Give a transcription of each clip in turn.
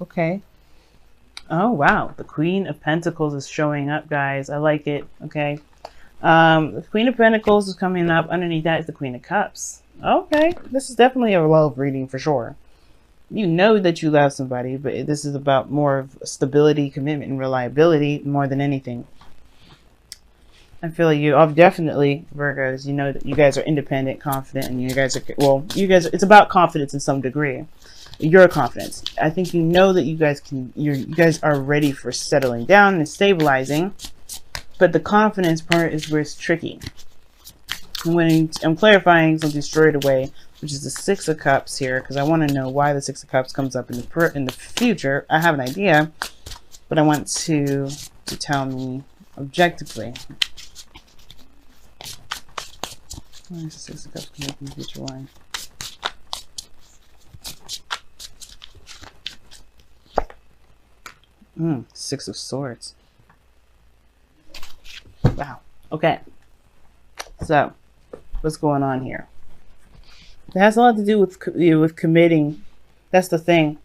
Okay. Oh, wow. The Queen of Pentacles is showing up, guys. I like it. Okay. The Queen of Pentacles is coming up. Underneath that is the Queen of Cups. Okay. This is definitely a love reading for sure. You know that you love somebody, but this is about more of stability, commitment, and reliability more than anything. I feel like you definitely, Virgos, you know that you guys are independent, confident, and you guys are, well, you guys, it's about confidence in some degree. Your confidence. I think you know that you guys can, you guys are ready for settling down and stabilizing, but the confidence part is where it's tricky. And when I'm clarifying something straight away, which is the Six of Cups here, because I want to know why the Six of Cups comes up in the future. I have an idea, but I want to tell me objectively. Why is the Six of Cups come up in the future? Why? Six of Swords. Wow. Okay. So, what's going on here? It has a lot to do with committing. That's the thing.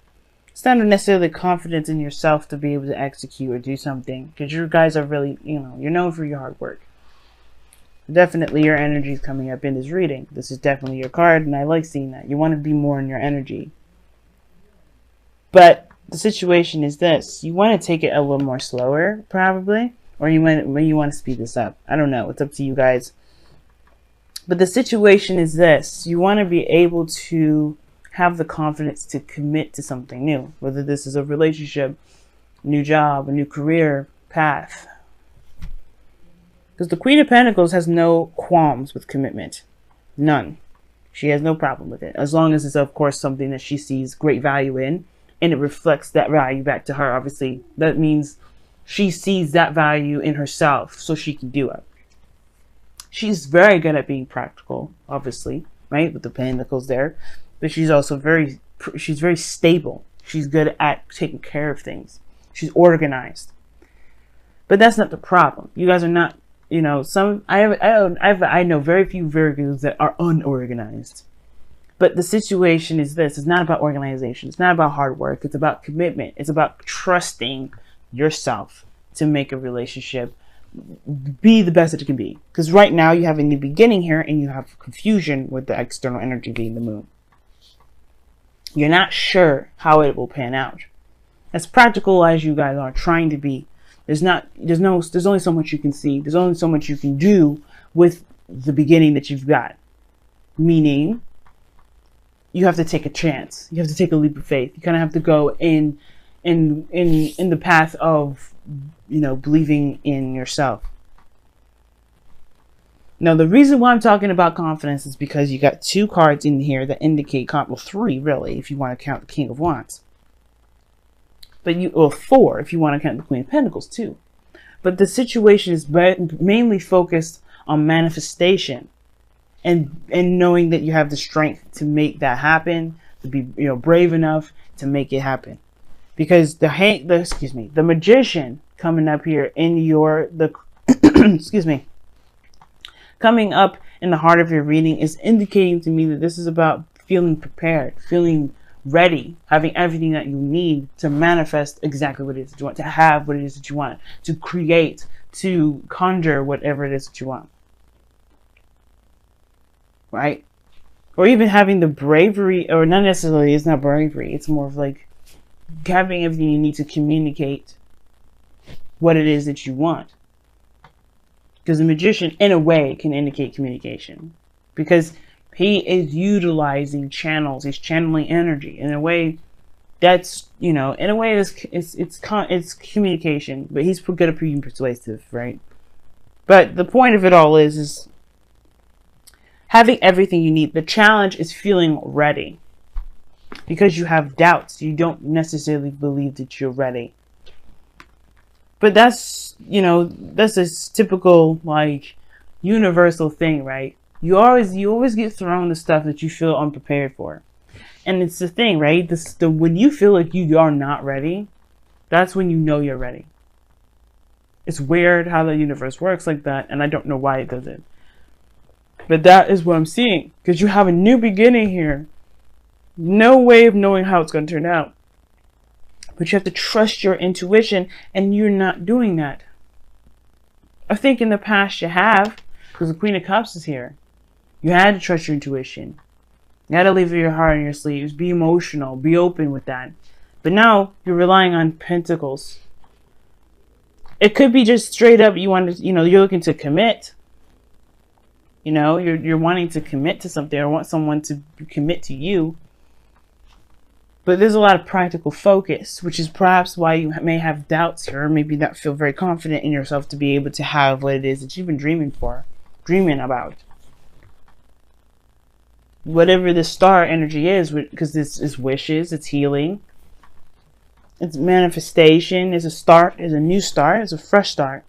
It's not necessarily confidence in yourself to be able to execute or do something, because you guys are really, you're known for your hard work. Definitely your energy is coming up in this reading. This is definitely your card, and I like seeing that. You want to be more in your energy. But the situation is this. You want to take it a little more slower, probably. Or you want to speed this up. I don't know. It's up to you guys. But the situation is this. You want to be able to have the confidence to commit to something new. Whether this is a relationship, new job, a new career path. Because the Queen of Pentacles has no qualms with commitment. None. She has no problem with it. As long as it's, of course, something that she sees great value in. And it reflects that value back to her, obviously. That means she sees that value in herself, so she can do it. She's very good at being practical, obviously, right? With the Pentacles there. But she's also she's very stable. She's good at taking care of things. She's organized. But that's not the problem. You guys are not, I know very few Virgos that are unorganized. But the situation is this. It's not about organization. It's not about hard work. It's about commitment. It's about trusting yourself to make a relationship be the best that it can be. Because right now you have a new beginning here and you have confusion with the external energy being the moon. You're not sure how it will pan out. As practical as you guys are trying to be, there's only so much you can see. There's only so much you can do with the beginning that you've got. Meaning, you have to take a chance. You have to take a leap of faith. You kind of have to go in the path of, believing in yourself. Now, the reason why I'm talking about confidence is because you got two cards in here that indicate, well, three really, if you want to count the King of Wands. Or four, if you want to count the Queen of Pentacles too. But the situation is mainly focused on manifestation. And knowing that you have the strength to make that happen, to be brave enough to make it happen, because the Magician coming up here in coming up in the heart of your reading is indicating to me that this is about feeling prepared, feeling ready, having everything that you need to manifest exactly what it is that you want, to have what it is that you want, to create, to conjure whatever it is that you want. Right? Or even having the bravery, or not necessarily, it's not bravery, it's more of like having everything you need to communicate what it is that you want. Because the Magician, in a way, can indicate communication. Because he is utilizing channels, he's channeling energy. In a way, that's, it's communication, but he's good at being persuasive, right? But the point of it all is having everything you need. The challenge is feeling ready. Because you have doubts. You don't necessarily believe that you're ready. But that's, that's a typical, universal thing, right? You always get thrown the stuff that you feel unprepared for. And it's the thing, right? When you feel like you are not ready, that's when you know you're ready. It's weird how the universe works like that, and I don't know why it does it. But that is what I'm seeing. Because you have a new beginning here. No way of knowing how it's going to turn out. But you have to trust your intuition, and you're not doing that. I think in the past you have, because the Queen of Cups is here. You had to trust your intuition. You had to leave your heart on your sleeves. Be emotional. Be open with that. But now you're relying on Pentacles. It could be just straight up you want to, you're looking to commit. You're wanting to commit to something or want someone to commit to you. But there's a lot of practical focus, which is perhaps why you may have doubts here, or maybe not feel very confident in yourself to be able to have what it is that you've been dreaming about. Whatever the star energy is, because this is wishes, it's healing, it's manifestation, it's a start, it's a new start, it's a fresh start.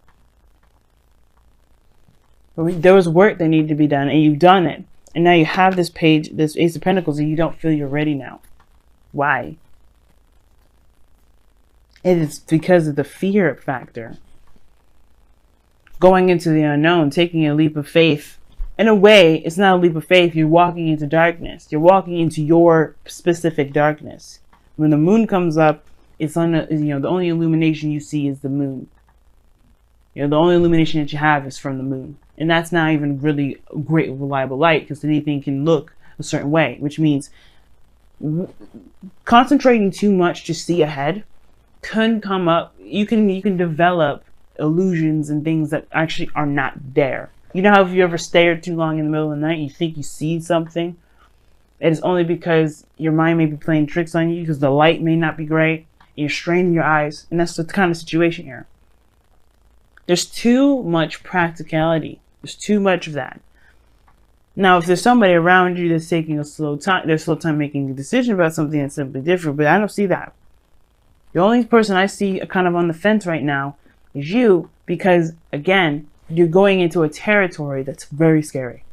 But there was work that needed to be done, and you've done it. And now you have this page, this Ace of Pentacles, and you don't feel you're ready now. Why? It is because of the fear factor. Going into the unknown, taking a leap of faith. In a way, it's not a leap of faith. You're walking into darkness. You're walking into your specific darkness. When the moon comes up, it's on the only illumination you see is the moon. The only illumination that you have is from the moon. And that's not even really a great reliable light, because anything can look a certain way, which means concentrating too much to see ahead can come up. You can develop illusions and things that actually are not there. You know how if you ever stared too long in the middle of the night, you think you see something? It is only because your mind may be playing tricks on you, because the light may not be great, and you're straining your eyes, and that's the kind of situation here. There's too much practicality. There's too much of that. Now, if there's somebody around you that's taking a slow time making a decision about something that's simply different, but I don't see that. The only person I see kind of on the fence right now is you, because, again, you're going into a territory that's very scary.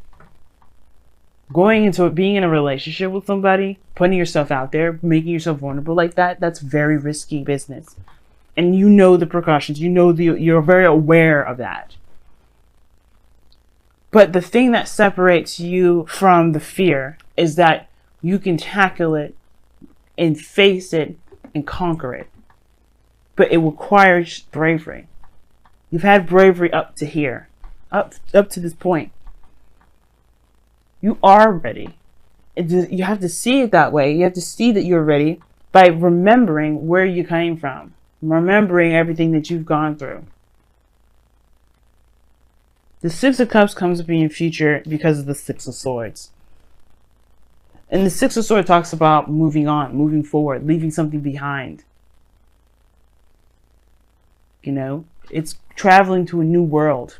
Going into being in a relationship with somebody, putting yourself out there, making yourself vulnerable like that, that's very risky business. And you know the precautions, you're very aware of that. But the thing that separates you from the fear is that you can tackle it and face it and conquer it. But it requires bravery. You've had bravery up to here, up to this point. You are ready. You have to see it that way. You have to see that you're ready by remembering where you came from. Remembering everything that you've gone through. The Six of Cups comes up in your future because of the Six of Swords. And the Six of Swords talks about moving on, moving forward, leaving something behind. It's traveling to a new world.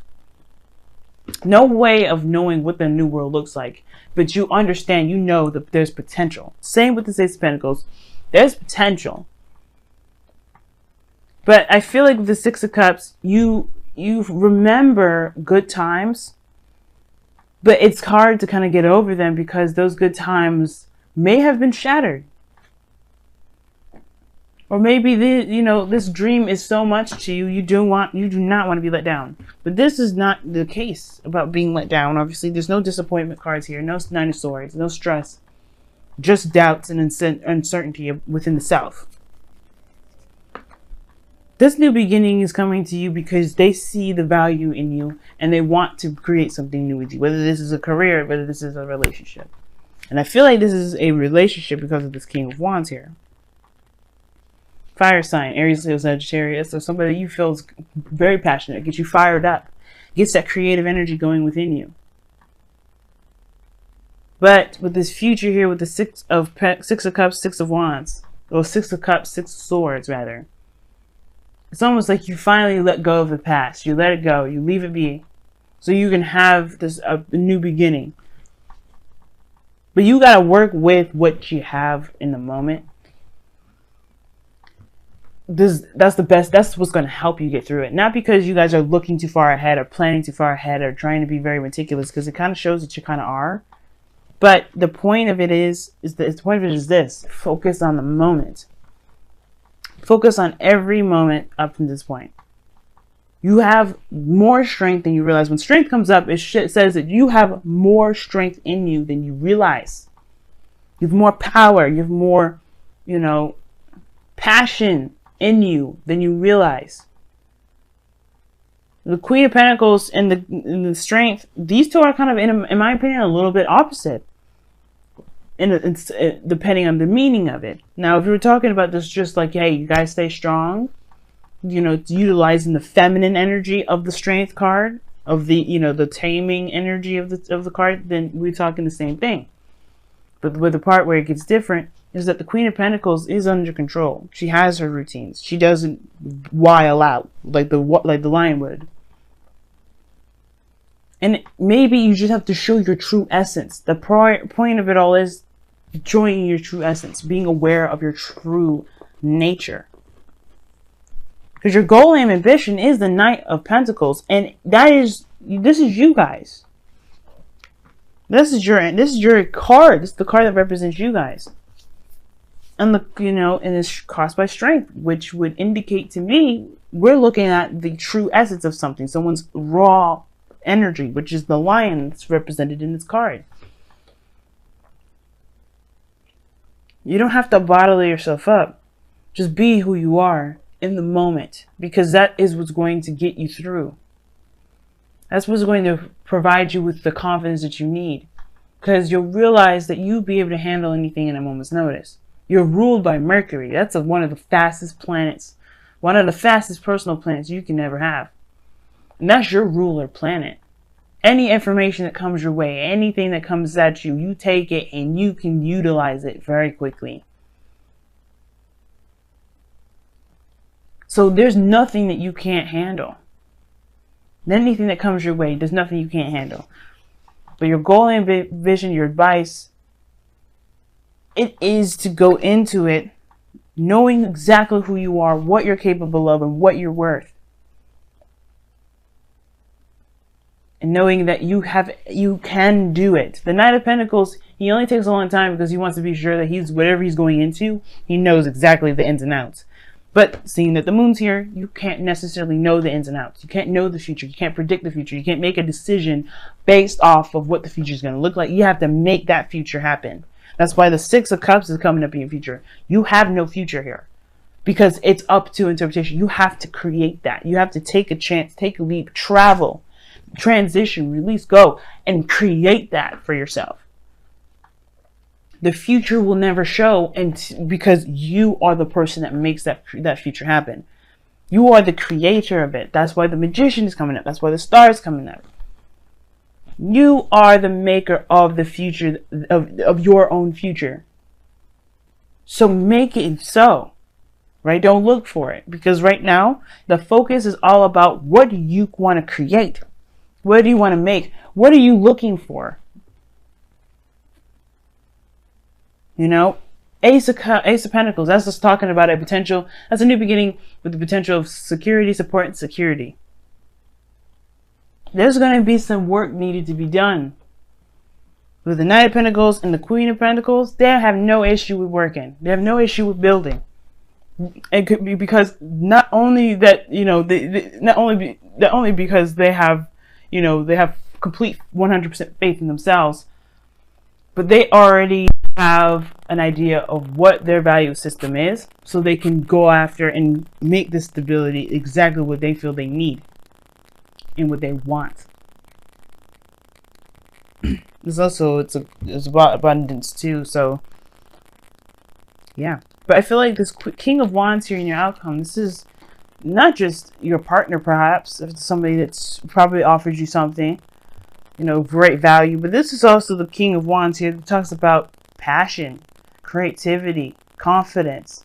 No way of knowing what the new world looks like, but you understand, that there's potential. Same with the Ace of Pentacles. There's potential. But I feel like with the Six of Cups, you remember good times, but it's hard to kind of get over them because those good times may have been shattered. Or maybe this dream is so much to you, you do not want to be let down. But this is not the case about being let down. Obviously, there's no disappointment cards here, no Nine of Swords, no stress, just doubts and uncertainty within the self. This new beginning is coming to you because they see the value in you and they want to create something new with you, whether this is a career, whether this is a relationship. And I feel like this is a relationship because of this King of Wands here. Fire sign, Aries, Leo, Sagittarius, or somebody you feel is very passionate, gets you fired up, gets that creative energy going within you. But with this future here, with the Six of Cups, Six of Wands, or Six of Cups, Six of Swords, rather. It's almost like you finally let go of the past. You let it go. You leave it be. So you can have a new beginning. But you got to work with what you have in the moment. That's the best. That's what's going to help you get through it. Not because you guys are looking too far ahead or planning too far ahead or trying to be very meticulous, because it kind of shows that you kind of are. But the point of it is this. Focus on the moment. Focus on every moment up to this point. You have more strength than you realize. When strength comes up, it says that you have more strength in you than you realize. You have more power. You have more, passion in you than you realize. The Queen of Pentacles and the Strength, these two are kind of, in my opinion, a little bit opposite. Depending on the meaning of it. Now, if you were talking about this just like, hey, you guys stay strong, you know, utilizing the feminine energy of the Strength card, of the, you know, the taming energy of the card, then we're talking the same thing. But with the part where it gets different is that the Queen of Pentacles is under control. She has her routines. She doesn't wild out like the lion would. And maybe you just have to show your true essence. The point of it all is showing your true essence, being aware of your true nature. Because your goal and ambition is the Knight of Pentacles, and this is you guys. This is your card. This is the card that represents you guys. And and it's caused by Strength, which would indicate to me we're looking at the true essence of something, someone's raw energy, which is the lion that's represented in this card. You don't have to bottle yourself up. Just be who you are in the moment, because that is what's going to get you through. That's what's going to provide you with the confidence that you need, because you'll realize that you'll be able to handle anything in a moment's notice. You're ruled by Mercury. That's one of the fastest planets, one of the fastest personal planets you can ever have. And that's your ruler planet. Any information that comes your way, anything that comes at you, you take it and you can utilize it very quickly. So there's nothing that you can't handle. Anything that comes your way, there's nothing you can't handle. But your goal and vision, your advice, it is to go into it knowing exactly who you are, what you're capable of, and what you're worth. And knowing that you can do it. The Knight of Pentacles, he only takes a long time because he wants to be sure that whatever he's going into, he knows exactly the ins and outs. But seeing that the moon's here, you can't necessarily know the ins and outs. You can't know the future. You can't predict the future. You can't make a decision based off of what the future is going to look like. You have to make that future happen. That's why the Six of Cups is coming up in your future. You have no future here, because it's up to interpretation. You have to create that. You have to take a chance, take a leap, travel, transition, release, go, and create that for yourself. The future will never show, and because you are the person that makes that future happen. You are the creator of it. That's why the Magician is coming up. That's why the Star is coming up. You are the maker of the future, of your own future. So make it so, right? Don't look for it, because right now the focus is all about what do you want to create? What do you want to make? What are you looking for? You know, Ace of Pentacles, that's just talking about a potential, that's a new beginning with the potential of security, support, and security. There's going to be some work needed to be done. With the Knight of Pentacles and the Queen of Pentacles, they have no issue with working. They have no issue with building. It could be because not only that, not only because they have, they have complete 100% faith in themselves, but they already have an idea of what their value system is, so they can go after and make the stability exactly what they feel they need and what they want. There's also, it's about abundance too, so yeah. But I feel like this King of Wands here in your outcome, this is not just your partner, perhaps, if it's somebody that's probably offered you something, great value, but this is also the King of Wands here that talks about passion, creativity, confidence,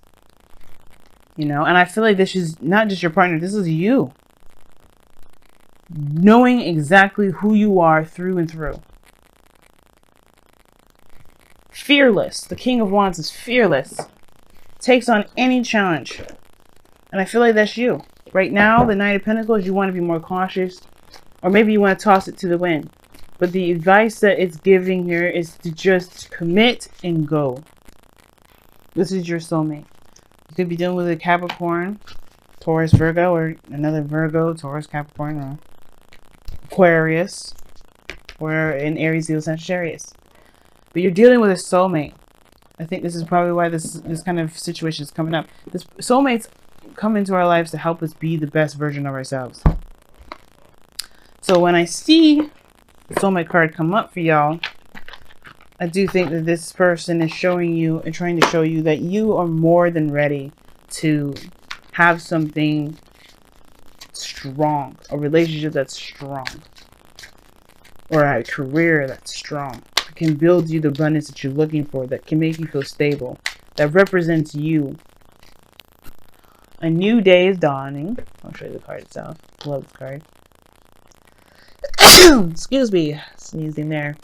and I feel like this is not just your partner, this is you. Knowing exactly who you are through and through. Fearless. The King of Wands is fearless. Takes on any challenge. And I feel like that's you. Right now, the Knight of Pentacles, you want to be more cautious. Or maybe you want to toss it to the wind. But the advice that it's giving here is to just commit and go. This is your soulmate. You could be dealing with a Capricorn, Taurus, Virgo, or another Virgo, Taurus, Capricorn, or Aquarius, or an Aries, Leo, Sagittarius. But you're dealing with a soulmate I think this is probably why this kind of situation is coming up. This soulmates come into our lives to help us be the best version of ourselves. So when I see the soulmate card come up for y'all, I do think that this person is showing you and trying to show you that you are more than ready to have something strong, a relationship that's strong, or a career that's strong, that can build you the abundance that you're looking for, that can make you feel stable, that represents you. A new day is dawning. I'll show you the card itself. Love this card. Excuse me, sneezing there.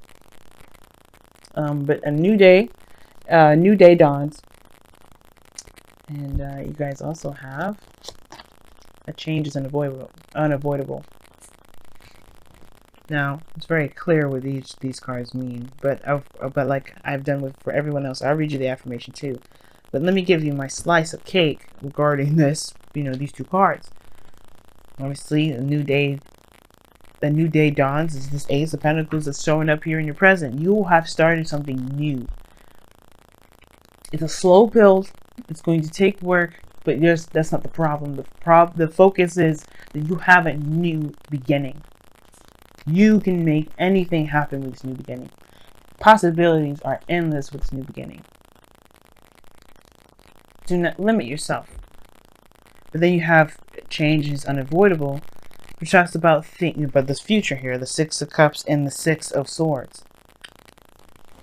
But a new day dawns, and you guys also have a change is unavoidable. Now it's very clear what these cards mean, but like I've done for everyone else, I'll read you the affirmation too. But let me give you my slice of cake regarding this. These two cards. Obviously, a new day dawns is this Ace of Pentacles that's showing up here in your present. You will have started something new. It's a slow build. It's going to take work, but that's not the problem. The focus is that you have a new beginning. You can make anything happen with this new beginning. Possibilities are endless with this new beginning. Do not limit yourself. But then you have change is unavoidable, which talks about thinking about this future here, the Six of Cups and the Six of Swords.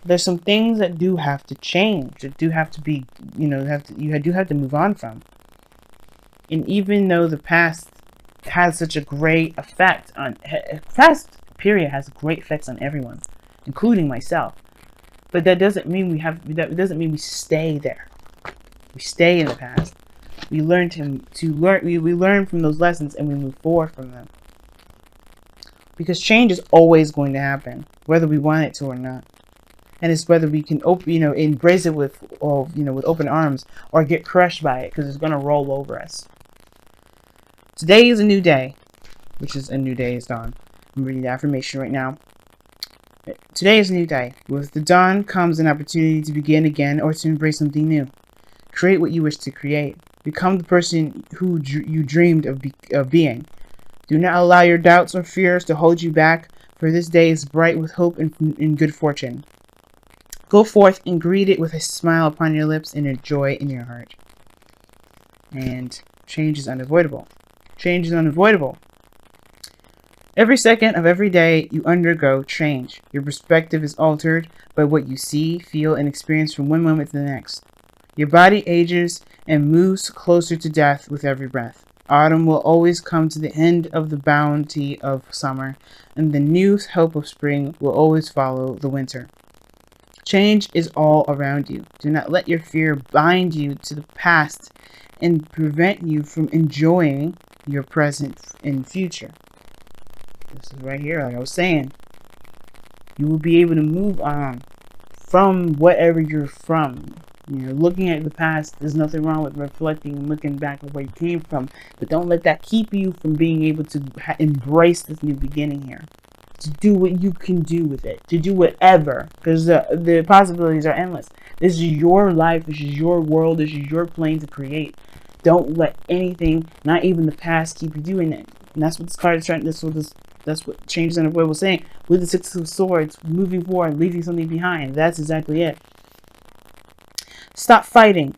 There's some things that do have to change, that do have to be, you do have to move on from. And even though the past has such a great effect on, past period has great effects on everyone, including myself. But that doesn't mean we stay there. We stay in the past. We learn we learn from those lessons and we move forward from them. Because change is always going to happen, whether we want it to or not. And it's whether we can embrace it with open arms or get crushed by it, because it's going to roll over us. Today is a new day, which is a new day is dawn. I'm reading the affirmation right now. Today is a new day. With the dawn comes an opportunity to begin again or to embrace something new. Create what you wish to create. Become the person who you dreamed of being. Do not allow your doubts or fears to hold you back, for this day is bright with hope and good fortune. Go forth and greet it with a smile upon your lips and a joy in your heart. And change is unavoidable. Change is unavoidable. Every second of every day you undergo change. Your perspective is altered by what you see, feel, and experience from one moment to the next. Your body ages and moves closer to death with every breath. Autumn will always come to the end of the bounty of summer, and the new hope of spring will always follow the winter. Change is all around you. Do not let your fear bind you to the past and prevent you from enjoying your present and future. This is right here, like I was saying. You will be able to move on from whatever you're from. Looking at the past, there's nothing wrong with reflecting and looking back at where you came from. But don't let that keep you from being able to embrace this new beginning here. To do what you can do with it. To do whatever. Because the possibilities are endless. This is your life. This is your world. This is your plane to create. Don't let anything, not even the past, keep you doing it. And that's what this card is trying. That's what Change is Unavoidable saying. With the Six of Swords, moving forward, leaving something behind. That's exactly it. Stop fighting.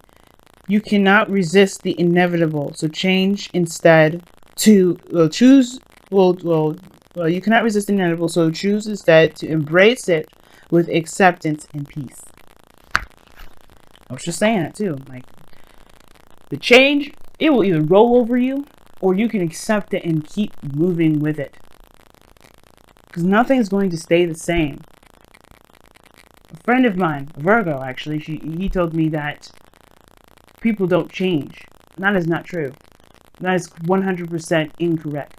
You cannot resist the inevitable. So change instead to choose. You cannot resist the inevitable. So choose instead to embrace it with acceptance and peace. I was just saying that too. Like the change, it will either roll over you, or you can accept it and keep moving with it. Because nothing's going to stay the same. A friend of mine, Virgo actually, he told me that people don't change. That is not true. That is 100% incorrect.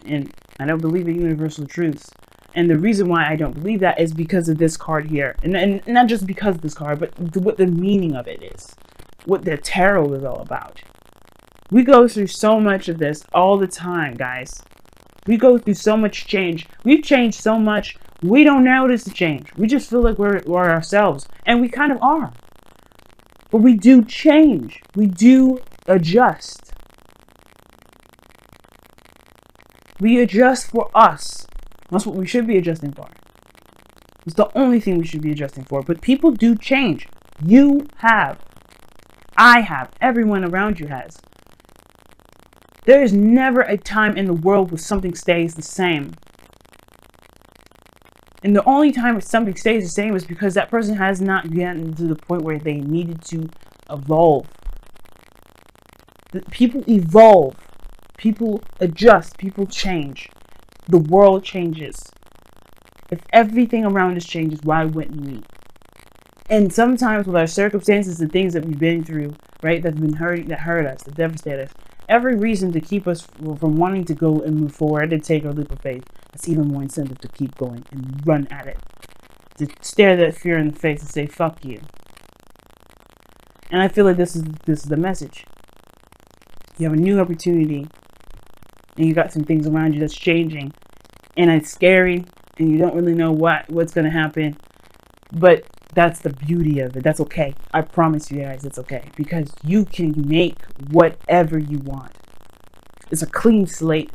And I don't believe in universal truths. And the reason why I don't believe that is because of this card here. And not just because of this card, but what the meaning of it is. What the tarot is all about. We go through so much of this all the time, guys. We go through so much change. We've changed so much We don't notice the change. We just feel like we're ourselves. And we kind of are. But we do change. We do adjust. We adjust for us. That's what we should be adjusting for. It's the only thing we should be adjusting for. But people do change. You have. I have. Everyone around you has. There is never a time in the world where something stays the same. And the only time where something stays the same is because that person has not gotten to the point where they needed to evolve. People evolve. People adjust. People change. The world changes. If everything around us changes, why wouldn't we? And sometimes with our circumstances and things that we've been through, right, that hurt us, that devastate us, every reason to keep us from wanting to go and move forward and take our leap of faith, that's even more incentive to keep going and run at it. To stare that fear in the face and say, fuck you. And I feel like this is the message. You have a new opportunity and you got some things around you that's changing and it's scary and you don't really know what's going to happen. But that's the beauty of it. That's okay. I promise you guys it's okay. Because you can make whatever you want. It's a clean slate.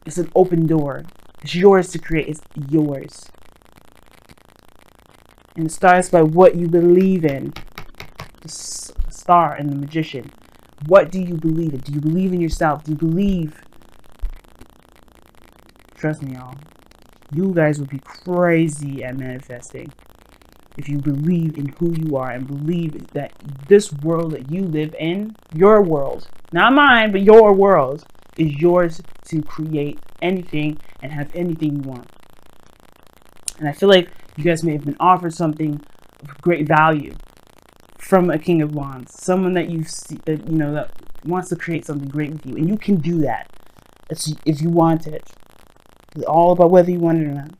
It's an open door. It's yours to create. It's yours. And it starts by what you believe in. The star and the magician. What do you believe in? Do you believe in yourself? Do you believe? Trust me, y'all. You guys would be crazy at manifesting if you believe in who you are and believe that this world that you live in, your world, not mine, but your world, is yours to create anything and have anything you want. And I feel like you guys may have been offered something of great value from a King of Wands, someone that you see, that you know, that wants to create something great with you, and you can do that if you want it. It's all about whether you want it or not.